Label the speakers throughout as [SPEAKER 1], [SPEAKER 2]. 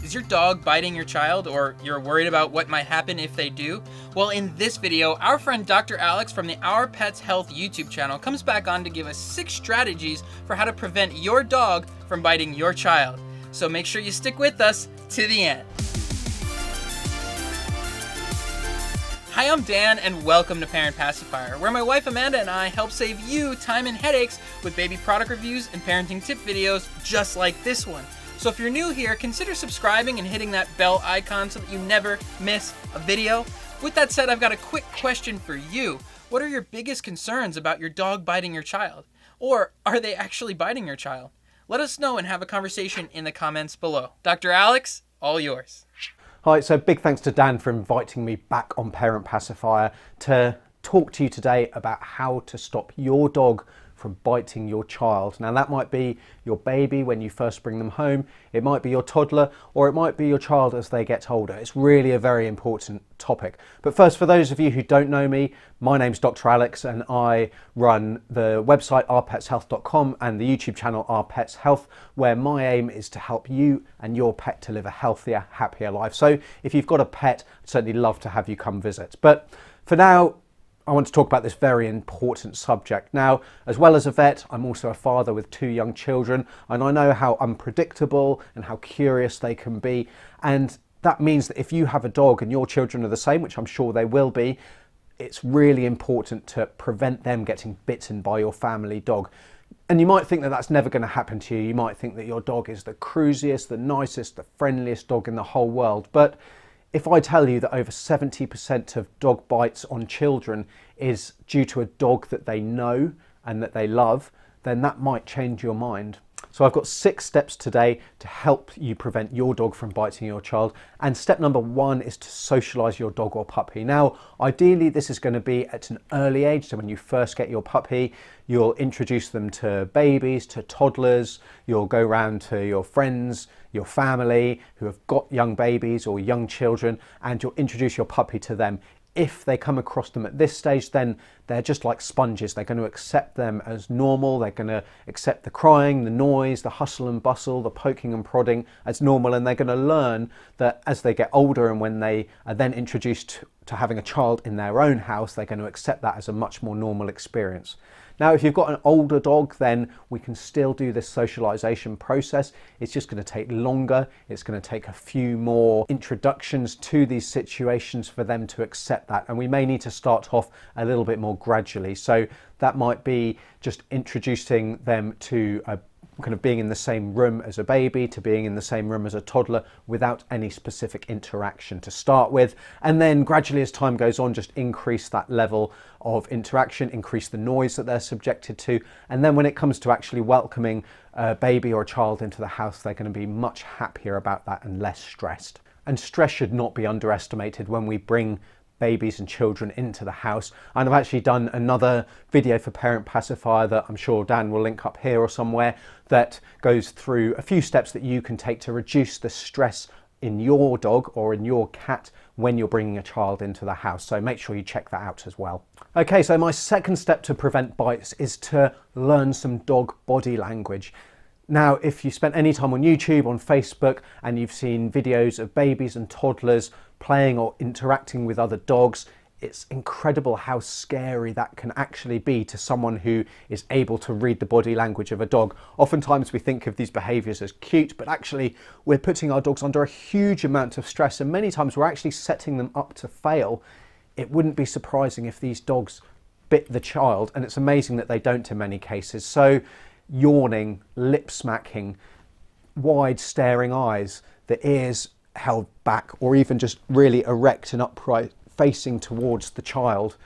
[SPEAKER 1] Is your dog biting your child, or you're worried about what might happen if they do? Well, in this video, our friend Dr. Alex from the Our Pets Health YouTube channel comes back on to give us 6 strategies for how to prevent your dog from biting your child. So make sure you stick with us to the end. Hi, I'm Dan, and welcome to Parent Pacifier, where my wife Amanda and I help save you time and headaches with baby product reviews and parenting tip videos just like this one. So if you're new here, consider subscribing and hitting that bell icon so that you never miss a video. With that said, I've got a quick question for you. What are your biggest concerns about your dog biting your child? Or are they actually biting your child? Let us know and have a conversation in the comments below. Dr. Alex, all yours.
[SPEAKER 2] Hi, so big thanks to Dan for inviting me back on Parent Pacifier to talk to you today about how to stop your dog from biting your child. Now that might be your baby when you first bring them home, it might be your toddler, or it might be your child as they get older. It's really a very important topic. But first, for those of you who don't know me, my name's Dr. Alex and I run the website ourpetshealth.com and the YouTube channel Our Pets Health, where my aim is to help you and your pet to live a healthier, happier life. So if you've got a pet, I'd certainly love to have you come visit. But for now, I want to talk about this very important subject. Now, as well as a vet, I'm also a father with 2 young children, and I know how unpredictable and how curious they can be. And that means that if you have a dog and your children are the same, which I'm sure they will be, it's really important to prevent them getting bitten by your family dog. And you might think that that's never going to happen to you. You might think that your dog is the cruisiest, the nicest, the friendliest dog in the whole world. But if I tell you that over 70% of dog bites on children is due to a dog that they know and that they love, then that might change your mind. So I've got 6 steps today to help you prevent your dog from biting your child. And step number 1 is to socialize your dog or puppy. Now, ideally, this is going to be at an early age. So when you first get your puppy, you'll introduce them to babies, to toddlers. You'll go around to your friends, your family who have got young babies or young children, and you'll introduce your puppy to them. If they come across them at this stage, then they're just like sponges. They're going to accept them as normal. They're going to accept the crying, the noise, the hustle and bustle, the poking and prodding as normal. And they're going to learn that as they get older and when they are then introduced to having a child in their own house, they're going to accept that as a much more normal experience. Now, if you've got an older dog, then we can still do this socialization process. It's just going to take longer. It's going to take a few more introductions to these situations for them to accept that. And we may need to start off a little bit more gradually. So that might be just introducing them to kind of being in the same room as a baby, to being in the same room as a toddler without any specific interaction to start with. And then gradually as time goes on, just increase that level of interaction, increase the noise that they're subjected to. And then when it comes to actually welcoming a baby or a child into the house, they're going to be much happier about that and less stressed. And stress should not be underestimated when we bring babies and children into the house. And I've actually done another video for Parent Pacifier that I'm sure Dan will link up here or somewhere that goes through a few steps that you can take to reduce the stress in your dog or in your cat when you're bringing a child into the house. So make sure you check that out as well. Okay, so my second step to prevent bites is to learn some dog body language. Now, if you spent any time on YouTube, on Facebook, and you've seen videos of babies and toddlers playing or interacting with other dogs, it's incredible how scary that can actually be to someone who is able to read the body language of a dog. Oftentimes we think of these behaviors as cute, but actually we're putting our dogs under a huge amount of stress, and many times we're actually setting them up to fail. It wouldn't be surprising if these dogs bit the child, and it's amazing that they don't in many cases. So yawning, lip smacking, wide staring eyes, the ears held back, or even just really erect and upright facing towards the child.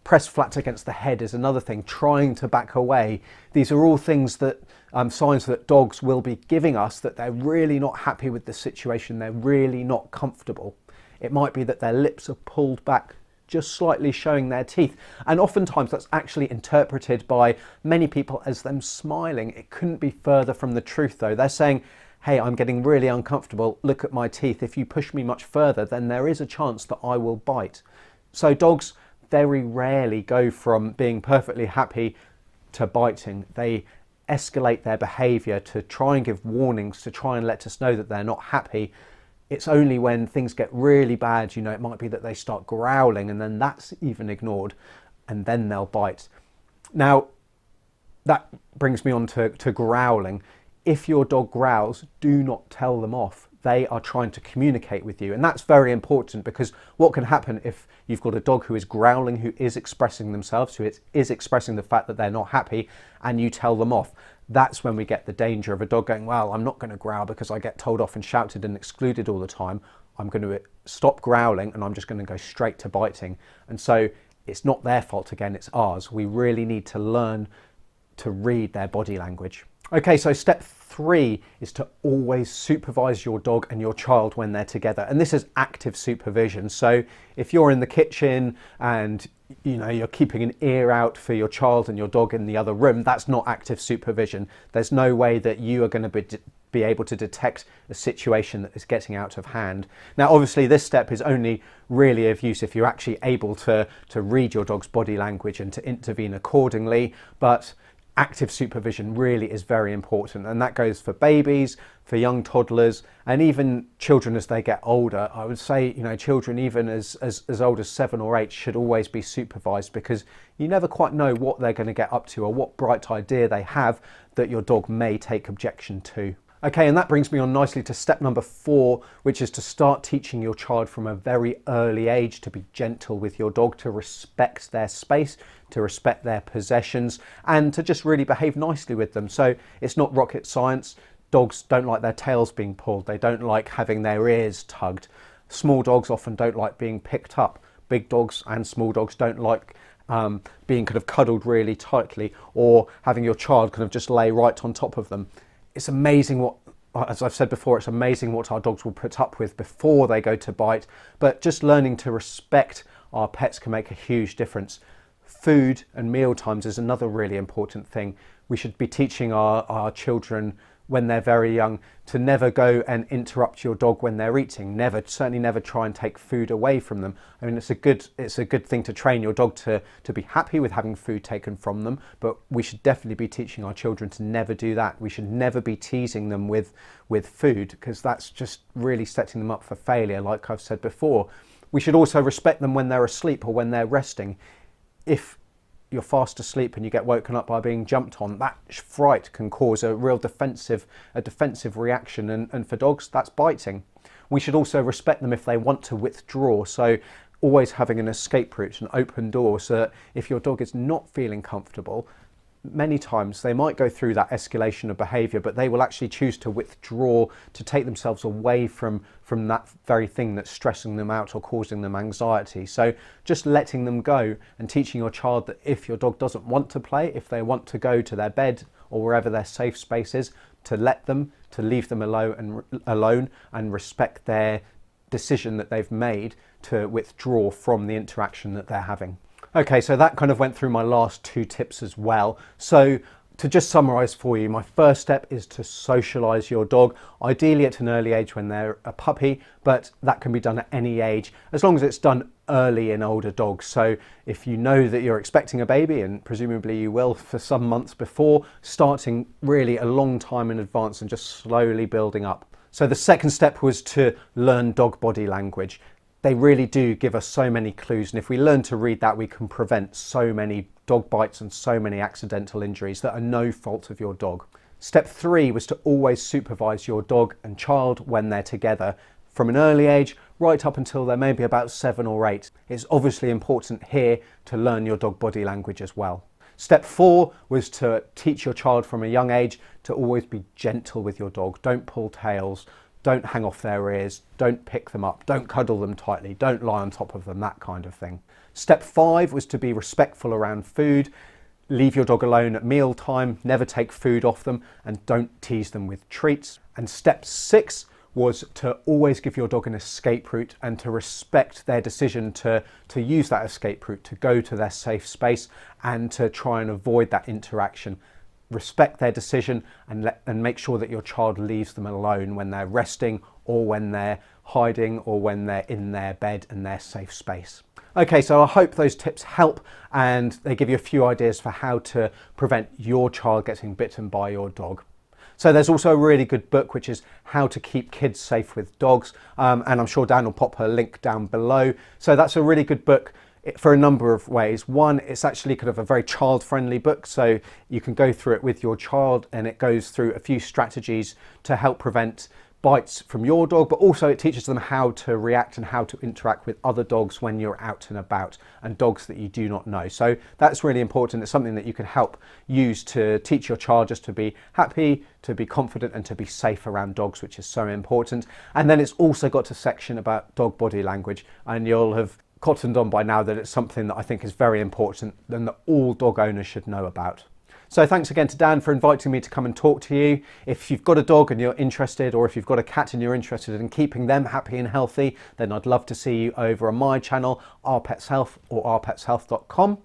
[SPEAKER 2] Pressed flat against the head is another thing, trying to back away. These are all things that signs that dogs will be giving us that they're really not happy with the situation, they're really not comfortable. It might be that their lips are pulled back just slightly, showing their teeth, and oftentimes that's actually interpreted by many people as them smiling. It couldn't be further from the truth though. They're saying, hey, I'm getting really uncomfortable, look at my teeth. If you push me much further, then there is a chance that I will bite. So dogs very rarely go from being perfectly happy to biting. They escalate their behaviour, to try and give warnings, to try and let us know that they're not happy, it's only when things get really bad, you know, it might be that they start growling, and then that's even ignored, and then they'll bite. Now, that brings me on to growling. If your dog growls, do not tell them off. They are trying to communicate with you. And that's very important, because what can happen if you've got a dog who is growling, who is expressing themselves, who is expressing the fact that they're not happy, and you tell them off. That's when we get the danger of a dog going, well, I'm not going to growl because I get told off and shouted and excluded all the time. I'm going to stop growling and I'm just going to go straight to biting. And so it's not their fault again, it's ours. We really need to learn to read their body language. Okay, so step 3 is to always supervise your dog and your child when they're together. And this is active supervision. So if you're in the kitchen and you know you're keeping an ear out for your child and your dog in the other room, that's not active supervision. There's no way that you are going to be able to detect a situation that is getting out of hand. Now, obviously, this step is only really of use if you're actually able to read your dog's body language and to intervene accordingly. But active supervision really is very important, and that goes for babies, for young toddlers, and even children as they get older. I would say, you know, children even as old as 7 or 8 should always be supervised, because you never quite know what they're going to get up to or what bright idea they have that your dog may take objection to. Okay, and that brings me on nicely to step number 4, which is to start teaching your child from a very early age to be gentle with your dog, to respect their space, to respect their possessions, and to just really behave nicely with them. So it's not rocket science. Dogs don't like their tails being pulled. They don't like having their ears tugged. Small dogs often don't like being picked up. Big dogs and small dogs don't like being kind of cuddled really tightly, or having your child kind of just lay right on top of them. It's amazing what, as I've said before, it's amazing what our dogs will put up with before they go to bite. But just learning to respect our pets can make a huge difference. Food and meal times is another really important thing. We should be teaching our children when they're very young to never go and interrupt your dog when they're eating. Certainly never try and take food away from them. I mean, it's a good thing to train your dog to be happy with having food taken from them, but we should definitely be teaching our children to never do that. We should never be teasing them with food, because that's just really setting them up for failure, like I've said before. We should also respect them when they're asleep or when they're resting. If you're fast asleep and you get woken up by being jumped on, that fright can cause a real defensive reaction, and for dogs that's biting. We should also respect them if they want to withdraw, so always having an escape route, an open door, so that if your dog is not feeling comfortable, many times they might go through that escalation of behaviour, but they will actually choose to withdraw, to take themselves away from that very thing that's stressing them out or causing them anxiety. So just letting them go and teaching your child that if your dog doesn't want to play, if they want to go to their bed or wherever their safe space is, to let them, to leave them alone and respect their decision that they've made to withdraw from the interaction that they're having. Okay, so that kind of went through my last 2 tips as well. So to just summarise for you, my first step is to socialise your dog, ideally at an early age when they're a puppy, but that can be done at any age, as long as it's done early in older dogs. So if you know that you're expecting a baby, and presumably you will for some months before, starting really a long time in advance and just slowly building up. So the second step was to learn dog body language. They really do give us so many clues, and if we learn to read that, we can prevent so many dog bites and so many accidental injuries that are no fault of your dog. Step 3 was to always supervise your dog and child when they're together, from an early age right up until they're maybe about 7 or 8. It's obviously important here to learn your dog body language as well. Step 4 was to teach your child from a young age to always be gentle with your dog. Don't pull tails. Don't hang off their ears, don't pick them up, don't cuddle them tightly, don't lie on top of them, that kind of thing. Step 5 was to be respectful around food. Leave your dog alone at meal time, never take food off them, and don't tease them with treats. And step 6 was to always give your dog an escape route and to respect their decision to use that escape route, to go to their safe space and to try and avoid that interaction. Respect their decision and make sure that your child leaves them alone when they're resting or when they're hiding or when they're in their bed and their safe space. Okay, so I hope those tips help and they give you a few ideas for how to prevent your child getting bitten by your dog. So there's also a really good book, which is How to Keep Kids Safe with Dogs. And I'm sure Dan will pop a link down below. So that's a really good book for a number of ways. One, it's actually kind of a very child-friendly book. So you can go through it with your child and it goes through a few strategies to help prevent bites from your dog, but also it teaches them how to react and how to interact with other dogs when you're out and about and dogs that you do not know. So that's really important. It's something that you can help use to teach your child just to be happy, to be confident and to be safe around dogs, which is so important. And then it's also got a section about dog body language, and you'll have cottoned on by now that it's something that I think is very important and that all dog owners should know about. So thanks again to Dan for inviting me to come and talk to you. If you've got a dog and you're interested, or if you've got a cat and you're interested in keeping them happy and healthy, then I'd love to see you over on my channel, Our Pets Health or ourpetshealth.com.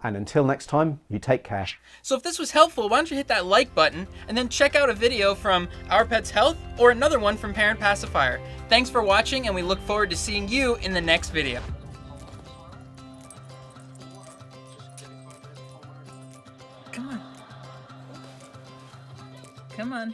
[SPEAKER 2] And until next time, you take care.
[SPEAKER 1] So if this was helpful, why don't you hit that like button and then check out a video from Our Pets Health or another one from Parent Pacifier. Thanks for watching, and we look forward to seeing you in the next video. Come on. Come on.